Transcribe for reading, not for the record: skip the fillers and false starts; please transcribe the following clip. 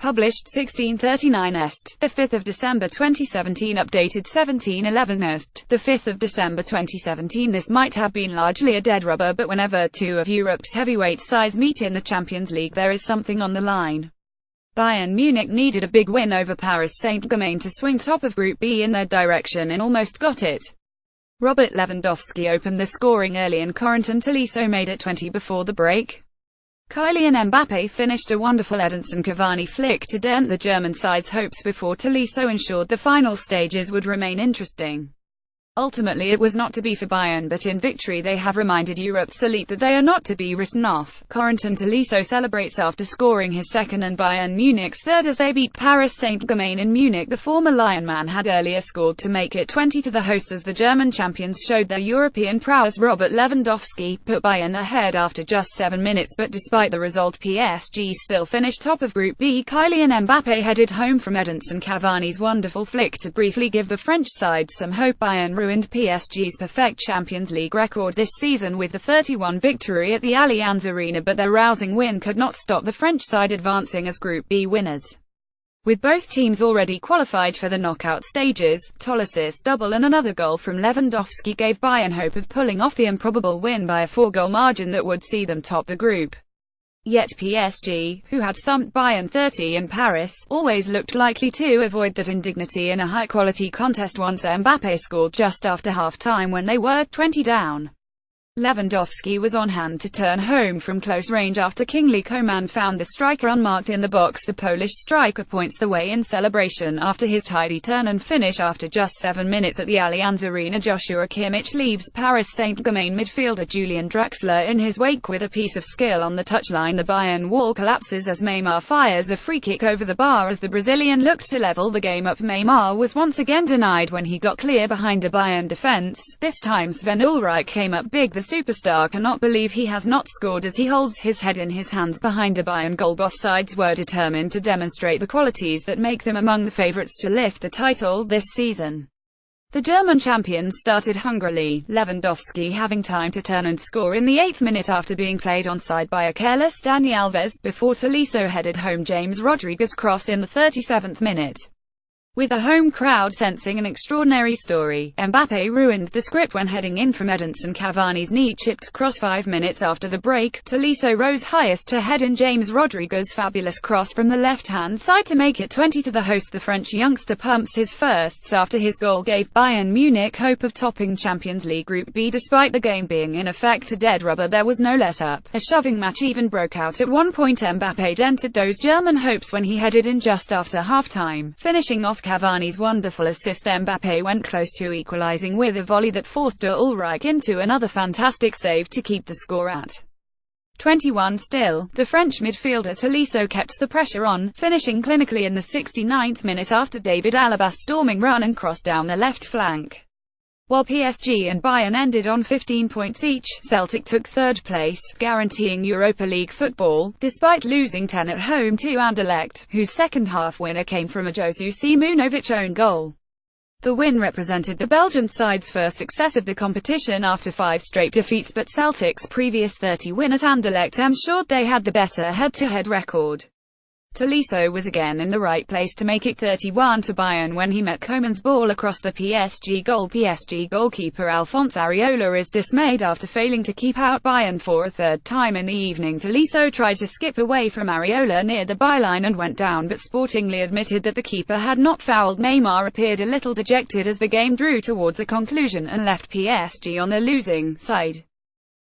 published 1639 est. The 5th of December 2017 updated 1711 est. The 5th of December 2017. This might have been largely a dead rubber, but whenever two of Europe's heavyweight sides meet in the Champions League, there is something on the line. Bayern Munich needed a big win over Paris Saint-Germain to swing top of Group B in their direction and almost got it. Robert Lewandowski opened the scoring early and Corentin Tolisso made it 20 before the break. Kylian Mbappe finished a wonderful Edinson Cavani flick to dent the German side's hopes before Tolisso ensured the final stages would remain interesting. Ultimately it was not to be for Bayern, but in victory they have reminded Europe's elite that they are not to be written off. Corentin Tolisso celebrates after scoring his second and Bayern Munich's third as they beat Paris Saint-Germain in Munich. The former Lion man had earlier scored to make it 20 to the hosts as the German champions showed their European prowess. Robert Lewandowski put Bayern ahead after just 7 minutes, but despite the result PSG still finished top of Group B. Kylian Mbappe headed home from Edinson Cavani's wonderful flick to briefly give the French side some hope. Bayern ruined PSG's perfect Champions League record this season with the 31 victory at the Allianz Arena, but their rousing win could not stop the French side advancing as Group B winners. With both teams already qualified for the knockout stages, Tolisso's double and another goal from Lewandowski gave Bayern hope of pulling off the improbable win by a 4-goal margin that would see them top the group. Yet PSG, who had thumped Bayern 30 in Paris, always looked likely to avoid that indignity in a high-quality contest once Mbappe scored just after half-time when they were 20 down. Lewandowski was on hand to turn home from close range after Kingsley Coman found the striker unmarked in the box. The Polish striker points the way in celebration after his tidy turn and finish after just 7 minutes at the Allianz Arena. Joshua Kimmich leaves Paris Saint-Germain midfielder Julian Draxler in his wake with a piece of skill on the touchline. The Bayern wall collapses as Neymar fires a free kick over the bar as the Brazilian looked to level the game up. Neymar was once again denied when he got clear behind the Bayern defense. This time Sven Ulreich came up big. The superstar cannot believe he has not scored as he holds his head in his hands behind the Bayern goal. Both sides were determined to demonstrate the qualities that make them among the favourites to lift the title this season. The German champions started hungrily, Lewandowski having time to turn and score in the 8th minute after being played onside by a careless Dani Alves, before Tolisso headed home James Rodriguez's cross in the 37th minute. With the home crowd sensing an extraordinary story, Mbappe ruined the script when heading in from Edinson Cavani's knee-chipped cross 5 minutes after the break. Tolisso rose highest to head in James Rodriguez's fabulous cross from the left-hand side to make it 20 to the host. The French youngster pumps his firsts after his goal gave Bayern Munich hope of topping Champions League Group B. Despite the game being in effect a dead rubber, there was no let-up. A shoving match even broke out at one point. Mbappe dented those German hopes when he headed in just after half-time, finishing off Cavani's wonderful assist. Mbappe went close to equalizing with a volley that forced Ulreich into another fantastic save to keep the score at 21 still. The French midfielder Tolisso kept the pressure on, finishing clinically in the 69th minute after David Alaba's storming run and cross down the left flank. While PSG and Bayern ended on 15 points each, Celtic took third place, guaranteeing Europa League football, despite losing 10 at home to Anderlecht, whose second-half winner came from a Josu Simunovic own goal. The win represented the Belgian side's first success of the competition after 5 straight defeats, but Celtic's previous 30 win at Anderlecht ensured they had the better head-to-head record. Tolisso was again in the right place to make it 31 to Bayern when he met Coman's ball across the PSG goal. PSG goalkeeper Alphonse Areola is dismayed after failing to keep out Bayern for a third time in the evening. Tolisso tried to skip away from Areola near the byline and went down, but sportingly admitted that the keeper had not fouled. Neymar appeared a little dejected as the game drew towards a conclusion and left PSG on the losing side.